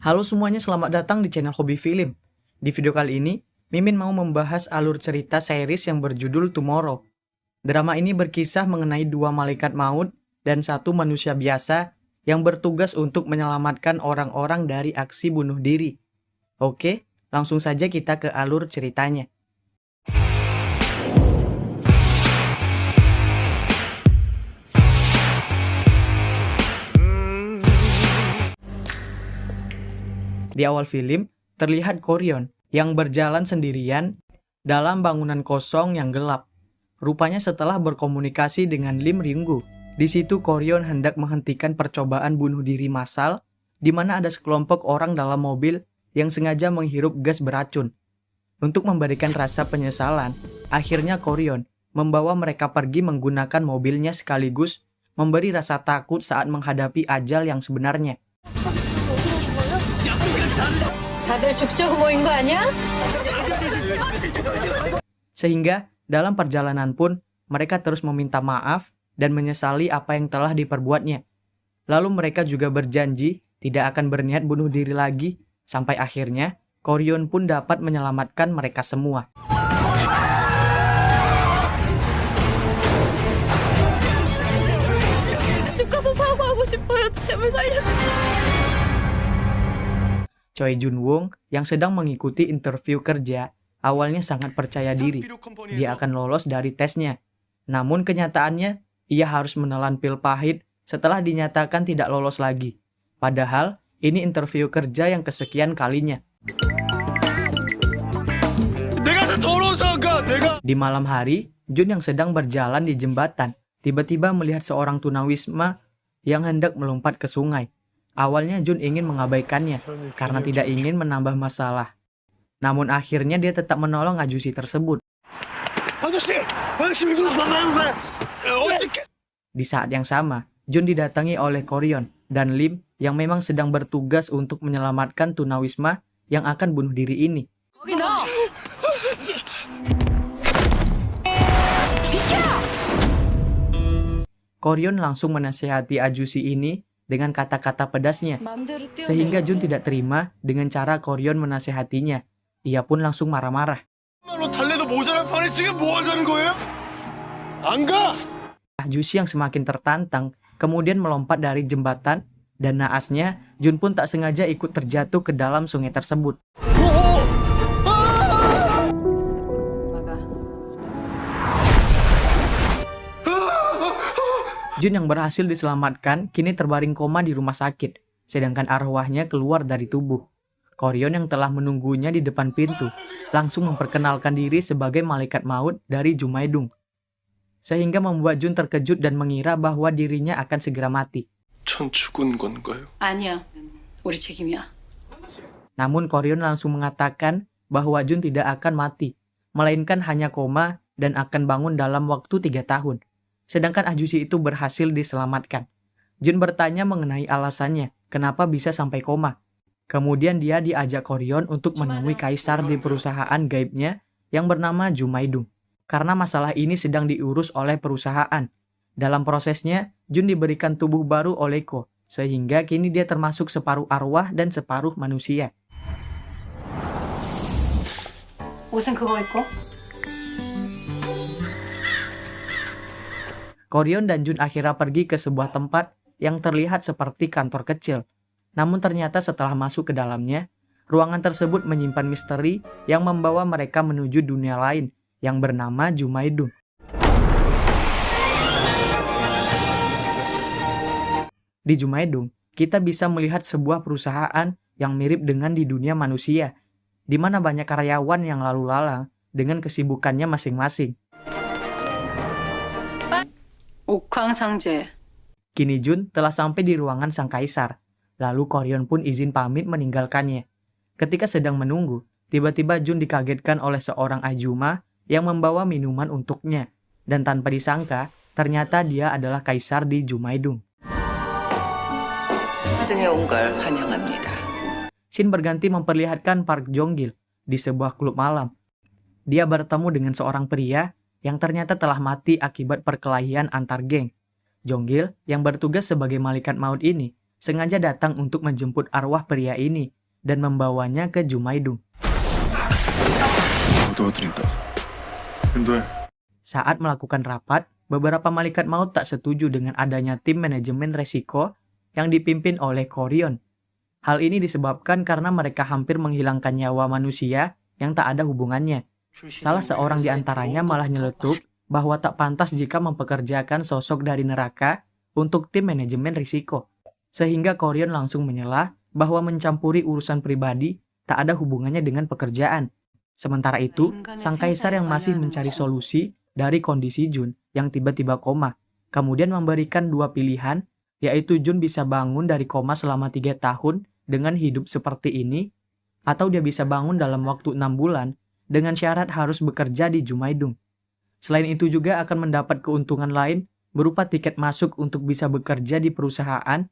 Halo semuanya, selamat datang di channel Hobi Film. Di video kali ini, Mimin mau membahas alur cerita series yang berjudul Tomorrow. Drama ini berkisah mengenai dua malaikat maut dan satu manusia biasa yang bertugas untuk menyelamatkan orang-orang dari aksi bunuh diri. Oke, langsung saja kita ke alur ceritanya. Di awal film, terlihat Koryon yang berjalan sendirian dalam bangunan kosong yang gelap. Rupanya setelah berkomunikasi dengan Lim Ryunggu, di situ Koryon hendak menghentikan percobaan bunuh diri massal, di mana ada sekelompok orang dalam mobil yang sengaja menghirup gas beracun. Untuk memberikan rasa penyesalan, akhirnya Koryon membawa mereka pergi menggunakan mobilnya sekaligus memberi rasa takut saat menghadapi ajal yang sebenarnya. 다들 죽자고 모인 거 아니야? Sehingga dalam perjalanan pun mereka terus meminta maaf dan menyesali apa yang telah diperbuatnya. Lalu mereka juga berjanji tidak akan berniat bunuh diri lagi sampai akhirnya Koryon pun dapat menyelamatkan mereka semua. 집 가서 사과하고 싶어요. 제발 살려주세요. Choi Jun-woong yang sedang mengikuti interview kerja awalnya sangat percaya diri dia akan lolos dari tesnya. Namun kenyataannya ia harus menelan pil pahit setelah dinyatakan tidak lolos lagi. Padahal ini interview kerja yang kesekian kalinya. Di malam hari, Jun yang sedang berjalan di jembatan tiba-tiba melihat seorang tunawisma yang hendak melompat ke sungai. Awalnya Jun ingin mengabaikannya karena tidak ingin menambah masalah. Namun akhirnya dia tetap menolong ajusi tersebut. Di saat yang sama, Jun didatangi oleh Koryon dan Lim yang memang sedang bertugas untuk menyelamatkan tunawisma yang akan bunuh diri ini. 거기 너! Koryon langsung menasihati ajusi ini dengan kata-kata pedasnya, 맘대로 뛰어내. sehingga Jun tidak terima dengan cara Koryon menasihatinya. Ia pun langsung marah-marah. Ajusi yang semakin tertantang kemudian melompat dari jembatan dan naasnya Jun pun tak sengaja ikut terjatuh ke dalam sungai tersebut. Jun yang berhasil diselamatkan kini terbaring koma di rumah sakit, sedangkan arwahnya keluar dari tubuh. Koryon yang telah menunggunya di depan pintu langsung memperkenalkan diri sebagai malaikat maut dari Jumaedung, sehingga membuat Jun terkejut dan mengira bahwa dirinya akan segera mati. 전 죽은 건가요? 아니야. 우리 책임이야. Namun Koryon langsung mengatakan bahwa Jun tidak akan mati, melainkan hanya koma dan akan bangun dalam waktu 3 tahun. Sedangkan ajusi itu berhasil diselamatkan. Jun bertanya mengenai alasannya, kenapa bisa sampai koma. Kemudian dia diajak Koryon untuk menemui kaisar di perusahaan gaibnya yang bernama Jumaedung. Karena masalah ini sedang diurus oleh perusahaan. Dalam prosesnya, Jun diberikan tubuh baru oleh Ko, sehingga kini dia termasuk separuh arwah dan separuh manusia. 옷은 그거 입고? Koryon dan Jun akhirnya pergi ke sebuah tempat yang terlihat seperti kantor kecil. Namun ternyata setelah masuk ke dalamnya, ruangan tersebut menyimpan misteri yang membawa mereka menuju dunia lain yang bernama Jumaedung. Di Jumaedung, kita bisa melihat sebuah perusahaan yang mirip dengan di dunia manusia, di mana banyak karyawan yang lalu lalang dengan kesibukannya masing-masing. 옥황상제. Kini Jun telah sampai di ruangan sang kaisar. Lalu Koryon pun izin pamit meninggalkannya. Ketika sedang menunggu, tiba-tiba Jun dikagetkan oleh seorang ajuma yang membawa minuman untuknya. Dan tanpa disangka, ternyata dia adalah kaisar di Jumaedung. 등에 온 걸 환영합니다. Scene berganti memperlihatkan Park Jong-gil di sebuah klub malam. Dia bertemu dengan seorang pria yang ternyata telah mati akibat perkelahian antar geng. Jong-gil yang bertugas sebagai malaikat maut ini sengaja datang untuk menjemput arwah pria ini dan membawanya ke Jumaidung. 도와드린다. 근데 Saat melakukan rapat, beberapa malaikat maut tak setuju dengan adanya tim manajemen resiko yang dipimpin oleh Koryon. Hal ini disebabkan karena mereka hampir menghilangkan nyawa manusia yang tak ada hubungannya. Salah seorang di antaranya malah nyeletuk bahwa tak pantas jika mempekerjakan sosok dari neraka untuk tim manajemen risiko. Sehingga Koryon langsung menyela bahwa mencampuri urusan pribadi tak ada hubungannya dengan pekerjaan. Sementara itu, sang kaisar yang masih mencari solusi dari kondisi Jun yang tiba-tiba koma, kemudian memberikan dua pilihan, yaitu Jun bisa bangun dari koma selama 3 tahun dengan hidup seperti ini, atau dia bisa bangun dalam waktu 6 bulan dengan syarat harus bekerja di Jumaidung. Selain itu juga akan mendapat keuntungan lain berupa tiket masuk untuk bisa bekerja di perusahaan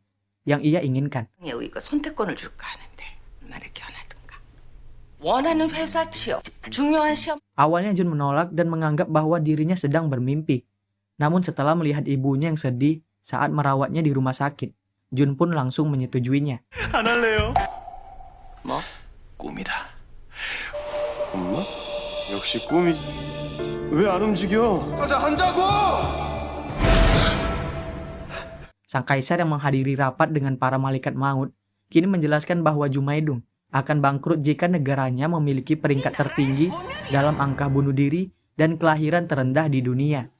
yang ia inginkan. 여기가 선택권을 줄까 하는데 얼마나 견하든가. 원하는 회사 취업, 중요한 시험. Awalnya Jun menolak dan menganggap bahwa dirinya sedang bermimpi. Namun setelah melihat ibunya yang sedih saat merawatnya di rumah sakit, Jun pun langsung menyetujuinya. 안 할래요. 뭐? 꿈이다. 엄마? 역시 꿈이지. 왜 안 움직여? 가자 한다고! Sang kaisar yang menghadiri rapat dengan para malaikat maut kini menjelaskan bahwa Jumaidung akan bangkrut jika negaranya memiliki peringkat tertinggi dalam angka bunuh diri dan kelahiran terendah di dunia.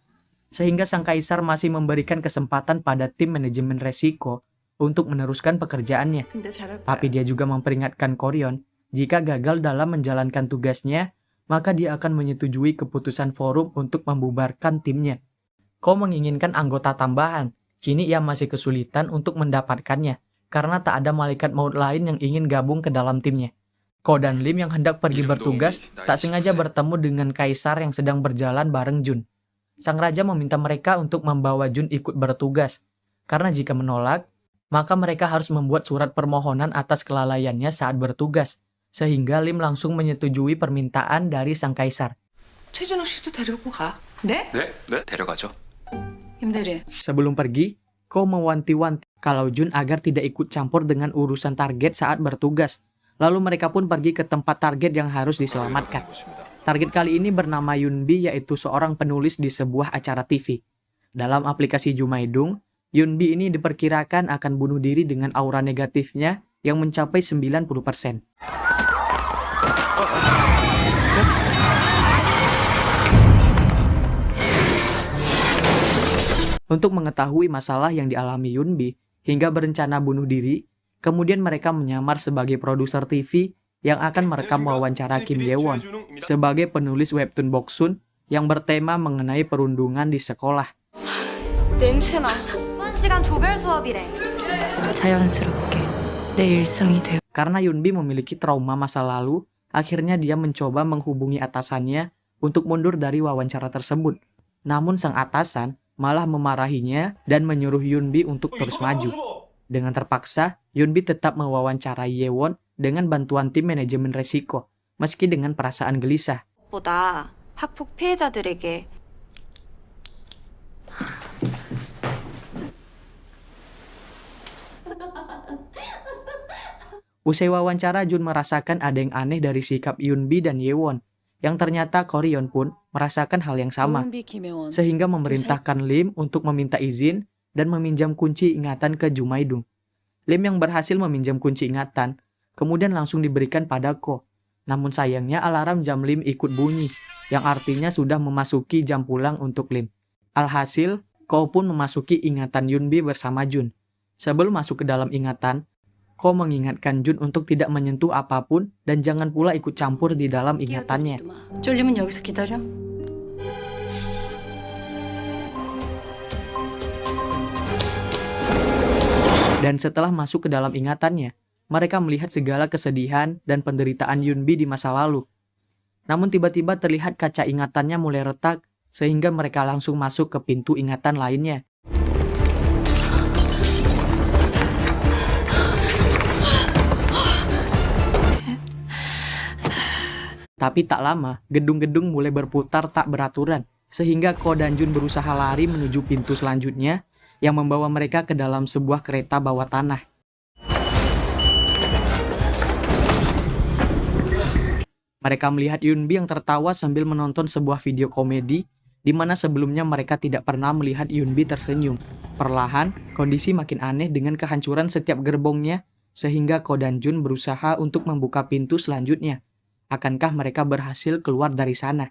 Sehingga sang kaisar masih memberikan kesempatan pada tim manajemen resiko untuk meneruskan pekerjaannya. 근데 잘할 거야. Tapi dia juga memperingatkan Koryon, jika gagal dalam menjalankan tugasnya, maka dia akan menyetujui keputusan forum untuk membubarkan timnya. Ko menginginkan anggota tambahan, kini ia masih kesulitan untuk mendapatkannya, karena tak ada malaikat maut lain yang ingin gabung ke dalam timnya. Ko dan Lim yang hendak pergi bertugas, tak sengaja bertemu dengan kaisar yang sedang berjalan bareng Jun. Sang raja meminta mereka untuk membawa Jun ikut bertugas, karena jika menolak, maka mereka harus membuat surat permohonan atas kelalaiannya saat bertugas, sehingga Lim langsung menyetujui permintaan dari sang kaisar. 최준호 씨도 데리고 가. 네? 네, 데려가죠. 임대리. Sebelum pergi, Ko mewanti-wanti kalau Jun agar tidak ikut campur dengan urusan target saat bertugas. Lalu mereka pun pergi ke tempat target yang harus diselamatkan. Target kali ini bernama Yunbi, yaitu seorang penulis di sebuah acara TV. Dalam aplikasi Jumaidung, Yunbi ini diperkirakan akan bunuh diri dengan aura negatifnya yang mencapai 90%. Untuk mengetahui masalah yang dialami Yunbi hingga berencana bunuh diri, kemudian mereka menyamar sebagai produser TV yang akan merekam wawancara Kim Ye-won sebagai penulis webtoon Boksun yang bertema mengenai perundungan di sekolah. 냄새나. 1시간 조별 수업이래. 자연스럽게 내 일상이 돼. Karena Yunbi memiliki trauma masa lalu, akhirnya dia mencoba menghubungi atasannya untuk mundur dari wawancara tersebut. Namun sang atasan malah memarahinya dan menyuruh Yunbi untuk terus maju. Dengan terpaksa, Yunbi tetap mewawancarai Ye-won dengan bantuan tim manajemen resiko, meski dengan perasaan gelisah. 보다 학폭 피해자들에게 Usai wawancara, Jun merasakan ada yang aneh dari sikap Yunbi dan Ye-won, yang ternyata Koryon pun merasakan hal yang sama, 임비 김혜원. sehingga memerintahkan Lim untuk meminta izin dan meminjam kunci ingatan ke Jumaidung. Lim yang berhasil meminjam kunci ingatan, kemudian langsung diberikan pada Ko. Namun sayangnya alarm jam Lim ikut bunyi, yang artinya sudah memasuki jam pulang untuk Lim. Alhasil, Ko pun memasuki ingatan Yunbi bersama Jun. Sebelum masuk ke dalam ingatan, Ko mengingatkan Jun untuk tidak menyentuh apapun dan jangan pula ikut campur di dalam ingatannya. 끼어들지도 마. 쫄리면 여기서 기다려. Dan setelah masuk ke dalam ingatannya, mereka melihat segala kesedihan dan penderitaan Yunbi di masa lalu. Namun tiba-tiba terlihat kaca ingatannya mulai retak, sehingga mereka langsung masuk ke pintu ingatan lainnya. Tapi tak lama, gedung-gedung mulai berputar tak beraturan, sehingga Ko dan Jun berusaha lari menuju pintu selanjutnya, yang membawa mereka ke dalam sebuah kereta bawah tanah. Mereka melihat Yunbi yang tertawa sambil menonton sebuah video komedi di mana sebelumnya mereka tidak pernah melihat Yunbi tersenyum. Perlahan, kondisi makin aneh dengan kehancuran setiap gerbongnya sehingga Ko dan Jun berusaha untuk membuka pintu selanjutnya. Akankah mereka berhasil keluar dari sana?